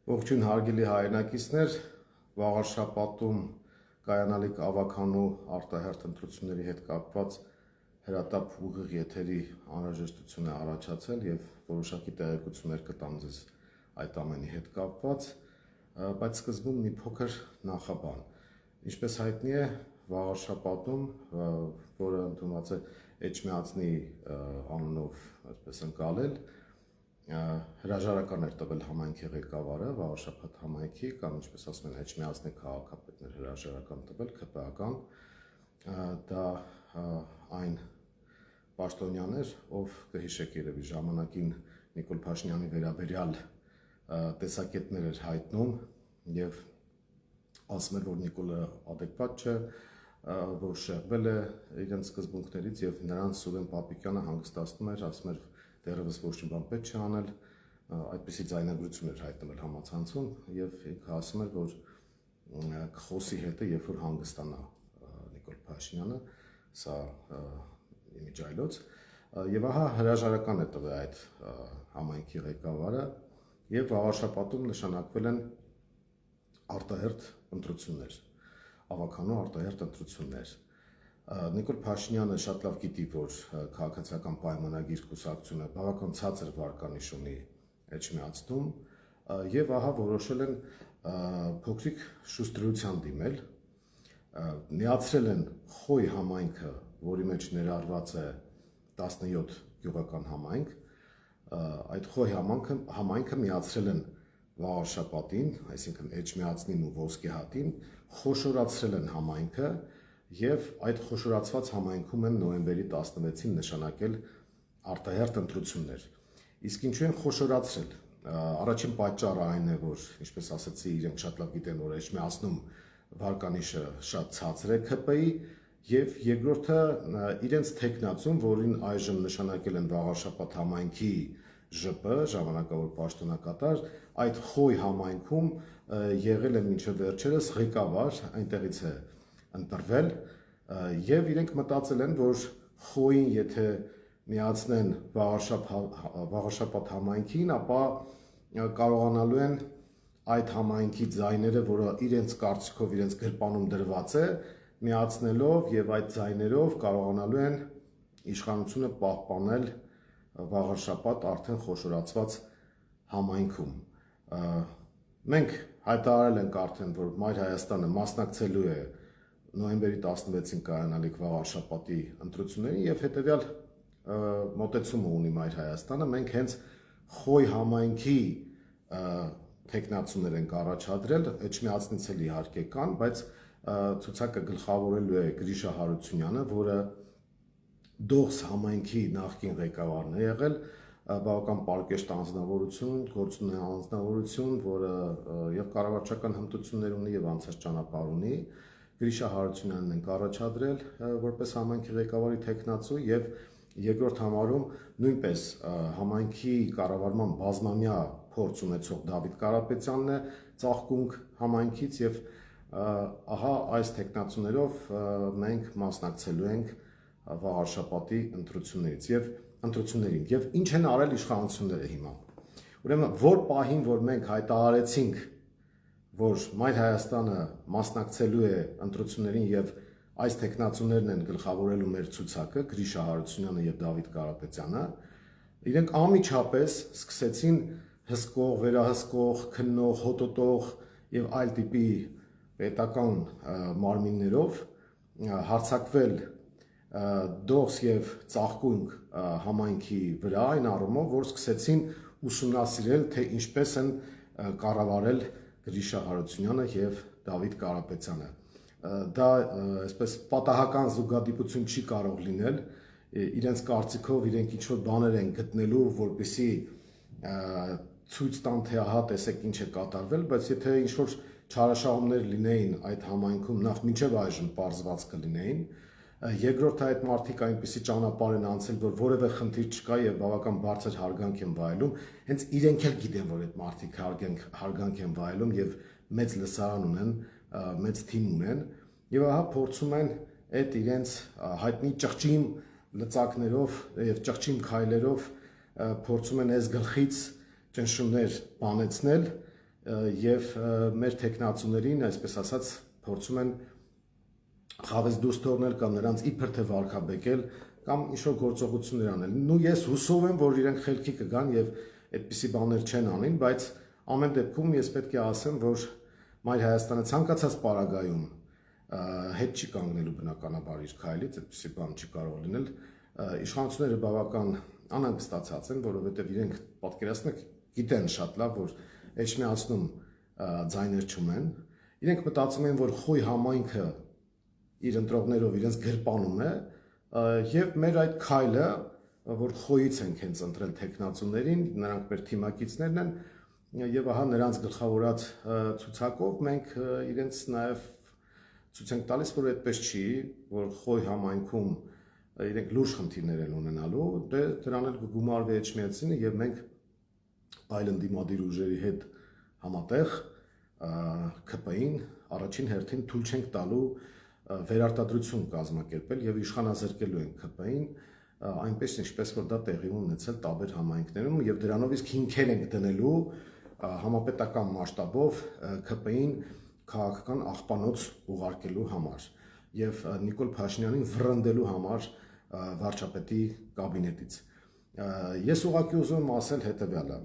Ողջույն հարգելի հայրենակիցներ, վաղար շաբաթում կայանալիք ավականու արտահերթ ընտրությունների հետ կապված հրատապ ուղիղ եթերի անհրաժեշտություն է առաջացել եւ որոշակի տեղեկություններ կտամ ձեզ այդ ամենի հետ կապված, բայց սկզբում մի փոքր նախաբան։ Ինչպես հայտնի է, վաղար շաբաթում, որը ընդունված է Էջմիածնի անունով, այսպես ընկալել, հրաժարական էր տվել համայնքի ղեկավարը, վաղաշաբաթ համայնքի կամ ինչպես ասում են Էջմիածնի քաղաքապետն էր հրաժարական տվել ՔՊԱ-կան, դա այն պաշտոնյան էր, ով կհիշեք երևի ժամանակին Նիկոլ Փաշինյանի վերաբերյալ տեսակետներ էր հայտնում եւ ասում էր, որ Նիկոլը adekvat չէ, որ շեղվել է իրենց սկզբունքներից եւ նրան Սուրեն Պապիկյանը հանգստացնում էր, ասում էր դեռևս ոչ մի բան պետք չի անել, այդպիսի ձայնագրություն էր հայտնվել համացանցում եւ ինքը ասում էր, որ կխոսի հետը, երբ որ հանգստանա Նիկոլ Փաշինյանը, սա իմիջայլոց, եւ ահա հրաժարական է տվել այդ համայնքի ղեկավարը եւ վաղաշաբաթում նշանակվել են արտահերթ ընտրություններ, ավականու արտահերթ ընտրություններ։ Նիկոլ Փաշինյանը շատ լավ գիտի, որ քաղաքացիական պայմանագիր կուսակցությունը բավական ցածր վարկանիշ ունի Էջմիածնում եւ ահա որոշել են փոքրիկ շուստրության դիմել, միացրել են Խոյ համայնքը, որի մեջ ներառված է 17 գյուղական համայնք, այդ Խոյ համայնքը միացրել են վաղաշաբաթին, այսինքն Էջմիածնին ու Ոսկեհատին, խոշորացրել են համայնքը եւ այդ խոշորացված համայնքում են նոյեմբերի 16-ին նշանակել արտահերթ ընտրություններ։ Իսկ ինչու են խոշորացրել։ Առաջին պատճառը այն է, որ ինչպես ասացի, իրենք շատ լավ գիտեն, որ Էջմիածնում վարկանիշը շատ ցածր է ՔՊ-ի եւ երկրորդը իրենց տեխնացում, որին այժմ նշանակել են վաղաշաբաթ համայնքի ԺՊ, ժամանակավոր պաշտոնակատար, այդ Խոյ համայնքում եղել է մինչև վերջերս ղեկավար, այնտեղից է ընտրվել եւ իրենք մտածել են, որ Խոյին եթե միացնեն վաղաշաբաթ համայնքին, ապա կարողանալու են այդ համայնքի ձայները, որը իրենց կարծիքով իրենց գրպանում դրված է, միացնելով եւ այդ ձայներով կարողանալու են իշխանությունը պահպանել վաղաշաբաթ արդեն խոշորացված համայնքում։ Մենք հայտարարել ենք արդեն, որ Մայր Հայաստանը մասնակցելու է նոյեմբերի 16-ին կայանալիք վաղաշաբաթի ընտրություններին եւ հետեւյալ մոտեցումը ունի Մայր Հայաստանը, մենք հենց Խոյ համայնքի տեխնացուներ ենք առաջադրել, Էջմիածնից էլ իհարկե կան, բայց ցուցակը գլխավորելու է Գրիշա Հարությունյանը, որը Դողս համայնքի նախկին ղեկավարն է եղել, բավական պարկեշտ անձնավորություն, գործունե անձնավորություն, որը եւ կառավարչական հմտություններ ունի եւ անցած ճանապարհ ունի։ Գրիշա Հարությունյանն ենք առաջադրել որպես համայնքի ղեկավարի տեխնացու եւ երկրորդ համարում նույնպես համայնքի կառավարման բազմամյա փորձ ունեցող Դավիթ Կարապետյանն է ծաղկունք համայնքից եւ ահա այս տեխնացուներով մենք մասնակցելու ենք վաղաշաբաթի ընտրություններին եւ ինչ են արել իշխանությունները հիմա։ Ուրեմն որ պահին, որ մենք հայտարարեցինք, որ Մայր Հայաստանը մասնակցելու է ընտրություններին եւ այս տեխնացուներն են գլխավորելու մեր ցուցակը, Գրիշա Հարությունյանը եւ Դավիթ Կարապետյանը, իրենք անմիջապես սկսեցին հսկող, վերահսկող, քննող, հոտոտող եւ այլ տիպի պետական մարմիններով հարձակվել Դողս եւ Ծաղկունք համայնքի վրա այն առումով, որ սկսեցին ուսումնասիրել, թե ինչպես են կառավարել Գրիշա Հարությունյանը եւ Դավիթ Կարապետյանը։ Դա այսպես պատահական զուգադիպություն չի կարող լինել, իրենց կարծիքով իրենք ինչ-որ բաներ են գտնելու, որպեսզի ցույց տան, թե ահա տեսեք ինչ է կատարվել, բայց եթե ինչ-որ չարաշահումներ լինեին այդ համայնքում, նախ մինչև այժմ պարզված կլինեին, երկրորդ այդ մարդիկ այնպիսի ճանապարհ են անցել, որ որևէ խնդիր չկա եւ բավական բարձր հարգանք են վայելում, հենց իրենք էլ գիտեն, որ այդ մարդիկ հարգանք են վայելում եւ մեծ լսարան ունեն, մեծ թիմ ունեն եւ ահա փորձում են այդ իրենց հայտնի ճղճիմ լծակներով եւ ճղճիմ քայլերով փորձում են այս գլխից ճնշումներ բանեցնել եւ մեր տեխնացուներին, այսպես ասած, փորձում են խավես դուրս թողնել կամ նրանց իբր թե վարկաբեկել կամ ինչ-որ գործողություններ անել։ Նու ես հուսով եմ, որ իրենք խելքի կգան եւ այդպիսի բաներ չեն անին, բայց ամեն դեպքում ես պետք է ասեմ, որ Մայր Հայաստանը ցանկացած պարագայում հետ չի կանգնելու բնականաբար իր քայլից, այդպիսի բան չի կարող լինել։ Իշխանությունները բավական անհանգստացած են, որովհետեւ իրենք պատկերացնեք գիտեն շատ լավ, որ Էջմիածնում ձայներ չունեն։ Իրենք մտածում են, որ խոյ համայնքը իր ընտրողներով իրենց գրպանում է եւ մեր այդ քայլը, որ խոյից ենք հենց ընտրել տեխնացուներին, նրանք մեր թիմակիցներն են եւ ահա նրանց գլխավորած ցուցակով մենք իրենց նաեւ ցույց ենք տալիս, որ այդպես չի, որ խոյ համայնքում իրենք լուրջ խնդիրներ են ունենալու, դե դրան էլ կգումարվի Էջմիածինը եւ մենք այլ ընդդիմադիր ուժերի հետ համատեղ ԿՊ-ին առաջին հերթին թույլ չենք տալու վերարտադրություն կազմակերպել եւ իշխանազրկելու են ԿՊ-ին այնպես ինչպես որ դա տեղի ունեցել տարբեր համայնքներում եւ դրանով իսկ հիմքեր ենք դնելու համապետական մասշտաբով ԿՊ-ին քաղաքական աղբանոց ուղարկելու համար եւ Նիկոլ Փաշինյանին վռնդելու համար վարչապետի կաբինետից։ Ես ուղղակի ուզում եմ ասել հետեւյալը.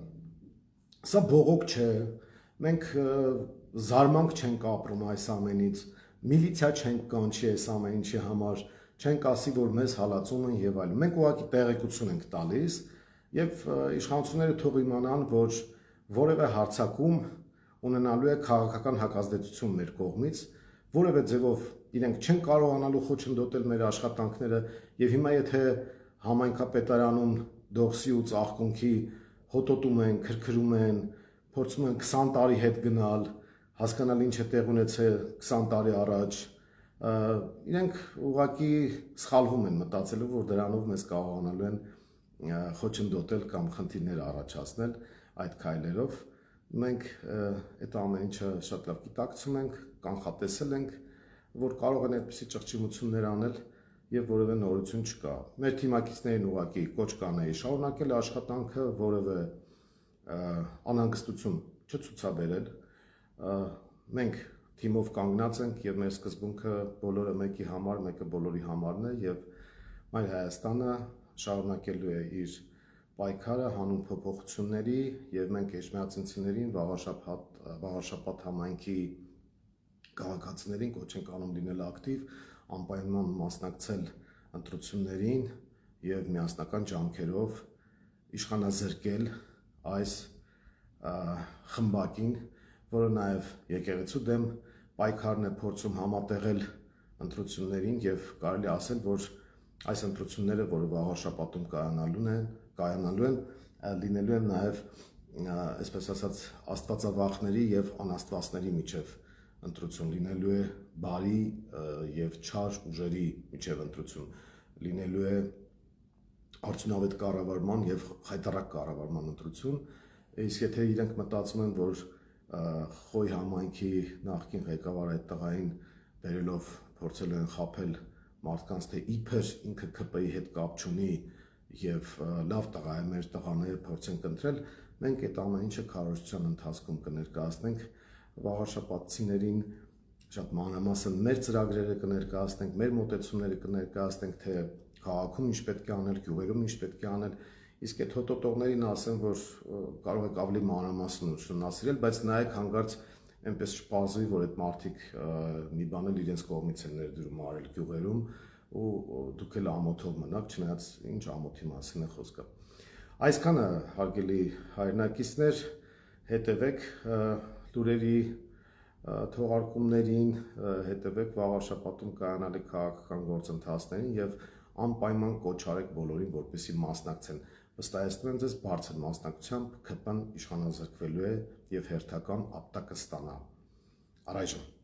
սա բողոք չէ, մենք զարմանք չենք ապրում այս ամենից, միլիցիա չենք կանչի այս ամեն ինչի համար, չենք ասի, որ մեզ հալածում են եւ այլն։ Մենք ուղղակի տեղեկություն ենք տալիս եւ իշխանությունները թող իմանան, որ որևէ հարցակում ունենալու է քաղաքական հակազդեցություն մեր կողմից, որևէ ձևով իրենք չեն կարողանալու խոչընդոտել մեր աշխատանքները եւ հիմա եթե համայնքապետարանում դողսի ու ծաղկունքի հոտոտում են, քրքրում են, փորձում են 20 տարի հետ գնալ, հասկանալ ինչ է տեղ ունեցել 20 տարի առաջ, իրենք ուղղակի սխալվում են մտածելով, որ դրանով մեզ կարողանալու են խոչընդոտել կամ խնդիրներ առաջացնել այդ քայլերով։ Մենք այդ ամեն ինչը շատ լավ գիտակցում ենք, կանխատեսել ենք, որ կարող են այդպիսի ճղճիմություններ անել եւ որևէ նորություն չկա։ Մեր թիմակիցներին ուղղակի կոչ կանեի շարունակել աշխատանքը, որևէ անհանգստություն չցուցաբերել։ Մենք թիմով կանգնած ենք եւ մեր սկզբունքը բոլորը մեկի համար, մեկը բոլորի համարն է եւ Մայր Հայաստանը շարունակելու է իր պայքարը հանուն փոփոխությունների եւ մենք էջմիածինցիներին Վաղարշապատ համայնքի քաղաքացիներին կոչ ենք անում լինել ակտիվ, անպայման մասնակցել ընտրություններին եւ միասնական ջանքերով իշխանազրկել այս խմբակին, որը նաեւ եկեղեցու դեմ պայքարն է փորձում համատեղել ընտրություններին եւ կարելի ասել, որ այս ընտրությունները, որը Վաղարշապատում կայանալու են, լինելու են նաեւ այսպես ասած աստվածավախների եւ անաստվածների միջև ընտրություն, լինելու է բարի եւ չար ուժերի միջև ընտրություն, լինելու է արդյունավետ կառավարման եւ խայտառակ կառավարման ընտրություն, իսկ եթե իրենք մտածում են, որ խոյ համայնքի նախկին ղեկավար այդ տղային բերելով փորձել են խաբել մարդկանց, թե իբր ինքը ԿՊ-ի հետ կապ չունի եւ լավ տղա է, մեր տղաները փորձենք ընտրել, մենք այդ ամեն ինչը քարոզչության ընթացքում կներկայացնենք Վաղարշապատցիներին, շատ մանրամասն մեր ծրագրերը կներկայացնենք, մեր մոտեցումները կներկայացնենք, թե քաղաքում ինչ պետք է անել, գյուղերում ինչ պետք է անել, իսկ այդ հոտոտողներին ասեմ, որ կարող եք ավելի մանրամասն ուսումնասիրել, բայց նայեք հանգարց այնպես չպարզվի, որ այդ մարդիկ մի բան էլ իրենց կողմից են ներդրում արել գյուղերում ու դուք էլ ամոթով մնաք, չնայած ինչ ամոթի մասին է խոսքը։ Այսքանը հարգելի հայրենակիցներ, հետևեք լուրերի թողարկումներին, հետևեք Վաղարշապատում կայանալիք քաղաքական գործընթացներին եւ անպայման կոչ արեք բոլորին, որպեսզի մասնակցեն։ Վստահեցնում եմ ձեզ, բարձր մասնակցությամբ ԿՊ-ն իշխանազրկվելու է եւ հերթական ապտակը ստանա։ Առայժմ